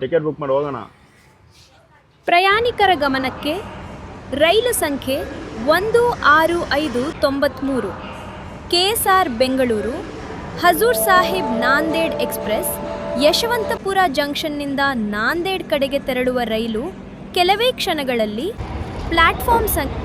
Ticket book ಮಾಡಿ ಹೋಗೋಣ. ಪ್ರಯಾಣಿಕರ ಗಮನಕ್ಕೆ ರೈಲು ಸಂಖ್ಯೆ 1693 KSR ಬೆಂಗಳೂರು ಹಜೂರ್ ಸಾಹಿಬ್ ನಾಂದೇಡ್ ಎಕ್ಸ್ಪ್ರೆಸ್ ಯಶವಂತಪುರ ಜಂಕ್ಷನ್ನಿಂದ ನಾಂದೇಡ್ ಕಡೆಗೆ ತೆರಳುವ ರೈಲು ಕೆಲವೇ ಕ್ಷಣಗಳಲ್ಲಿ ಪ್ಲಾಟ್ಫಾರ್ಮ್ ಸಂಖ್ಯೆ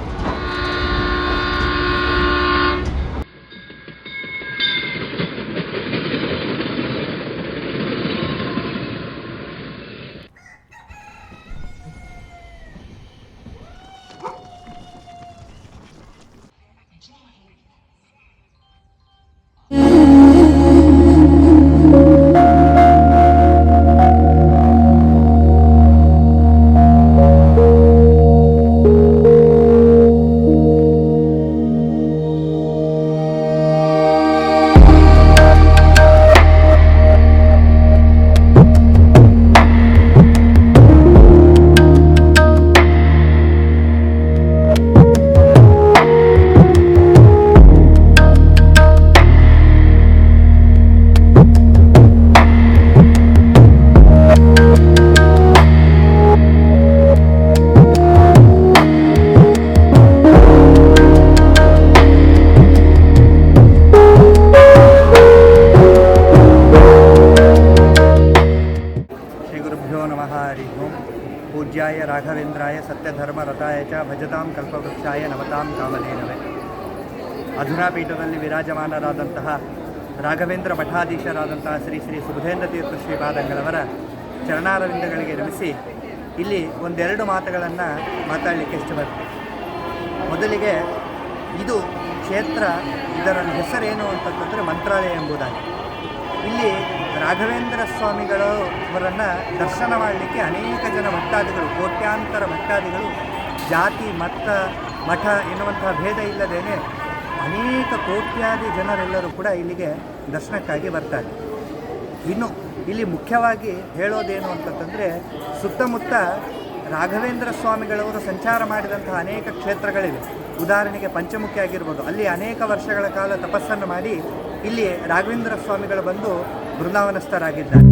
पूज्याय राघवेन्द्राय सत्यधर्मरताय च भजतां कल्पवृक्षाय नमतां कामधेनवे. अधुना पीठದಲ್ಲಿ ವಿರಾಜಮಾನರಾದಂತಹ ರಾಘವೇಂದ್ರ ಮಠಾಧೀಶರಾದಂತಹ ಶ್ರೀ ಶ್ರೀ ಸುಬುಧೇಂದ್ರ ತೀರ್ಥ ಶ್ರೀಪಾದಂಗಳವರ ಚರಣಾರವಿಂದಗಳಿಗೆ ನಮಿಸಿ ಇಲ್ಲಿ ಒಂದೆರಡು ಮಾತುಗಳನ್ನು ಮಾತಾಡಲಿಕ್ಕೆ ಇಷ್ಟಪಡ್ತೀನಿ. ಮೊದಲಿಗೆ ಇದು ಕ್ಷೇತ್ರ, ಇದರ ಹೆಸರೇನು ಅಂತಂದರೆ ಮಂತ್ರಾಲಯ ಎಂಬುದಾಗಿ. ಇಲ್ಲಿ ರಾಘವೇಂದ್ರ ಸ್ವಾಮಿಗಳವರನ್ನು ದರ್ಶನ ಮಾಡಲಿಕ್ಕೆ ಅನೇಕ ಜನ ಭಕ್ತಾದಿಗಳು, ಕೋಟ್ಯಾಂತರ ಭಕ್ತಾದಿಗಳು, ಜಾತಿ ಮಠ ಎನ್ನುವಂತಹ ಭೇದ ಇಲ್ಲದೇನೆ ಅನೇಕ ಕೋಟ್ಯಾದಿ ಜನರೆಲ್ಲರೂ ಕೂಡ ಇಲ್ಲಿಗೆ ದರ್ಶನಕ್ಕಾಗಿ ಬರ್ತಾರೆ. ಇನ್ನು ಇಲ್ಲಿ ಮುಖ್ಯವಾಗಿ ಹೇಳೋದೇನು ಅಂತಂದರೆ, ಸುತ್ತಮುತ್ತ ರಾಘವೇಂದ್ರ ಸ್ವಾಮಿಗಳವರು ಸಂಚಾರ ಮಾಡಿದಂತಹ ಅನೇಕ ಕ್ಷೇತ್ರಗಳಿವೆ. ಉದಾಹರಣೆಗೆ ಪಂಚಮುಖಿ ಆಗಿರ್ಬೋದು, ಅಲ್ಲಿ ಅನೇಕ ವರ್ಷಗಳ ಕಾಲ ತಪಸ್ಸನ್ನು ಮಾಡಿ ಇಲ್ಲಿ ರಾಘವೇಂದ್ರ ಸ್ವಾಮಿಗಳು ಬಂದು ಬೃಂದಾವನಸ್ಥರಾಗಿದ್ದಾರೆ.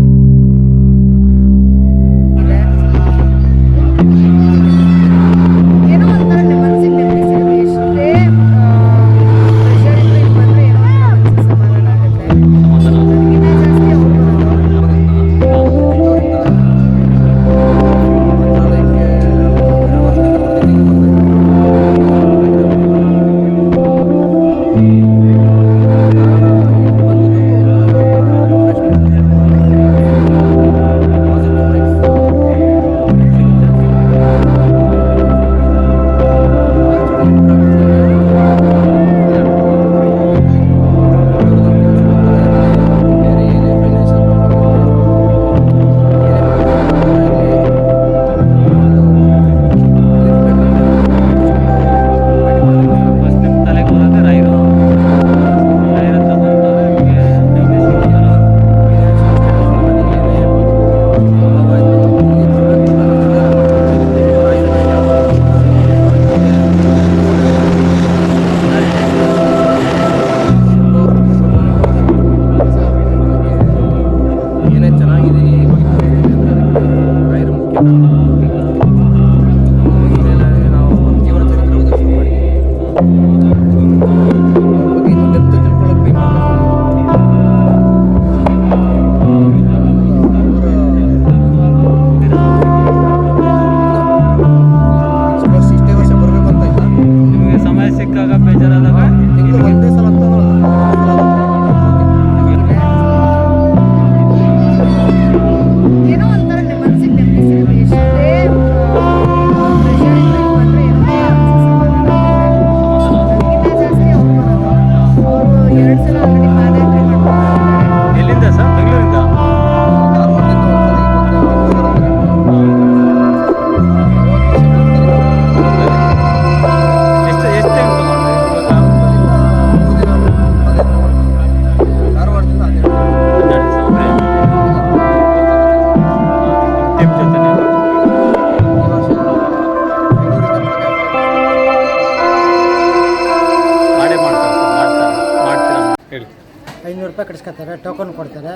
500 ರೂಪಾಯಿ ಕಟ್ಸ್ಕೊತಾರೆ, ಟೋಕನ್ ಕೊಡ್ತಾರೆ.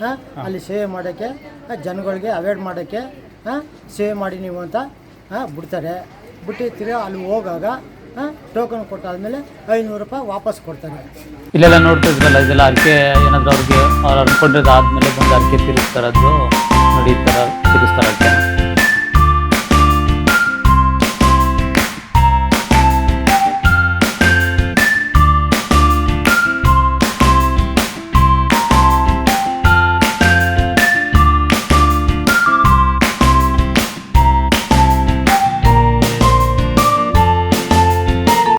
ಹಾಂ ಅಲ್ಲಿ ಸೇವೆ ಮಾಡೋಕ್ಕೆ ಜನಗಳಿಗೆ ಅವಾಯ್ಡ್ ಮಾಡೋಕ್ಕೆ ಸೇವೆ ಮಾಡಿ ನೀವು ಅಂತ ಬಿಡ್ತಾರೆ. ಬಿಟ್ಟು ತಿರ್ಗಾ ಅಲ್ಲಿ ಹೋಗಾಗ ಟೋಕನ್ ಕೊಟ್ಟಾದ್ಮೇಲೆ 500 ರೂಪಾಯಿ ವಾಪಸ್ ಕೊಡ್ತಾರೆ. ಇಲ್ಲೆಲ್ಲ ನೋಡ್ತಿದ್ರಲ್ಲ, ಇದೆಲ್ಲ ಅರ್ಕೆ ಏನಾದರೂ ಅವ್ರಿಗೆ ಅವ್ರು ಅನ್ಕೊಂಡಿರೋದು ಆದಮೇಲೆ ಬಂದು ಅರ್ಕೆ ತೀರಿಸ್ತಾರದ್ದು ನೋಡಿ, ಈ ಥರ ತೀರಿಸ್ತಾರಕ್ಕೆ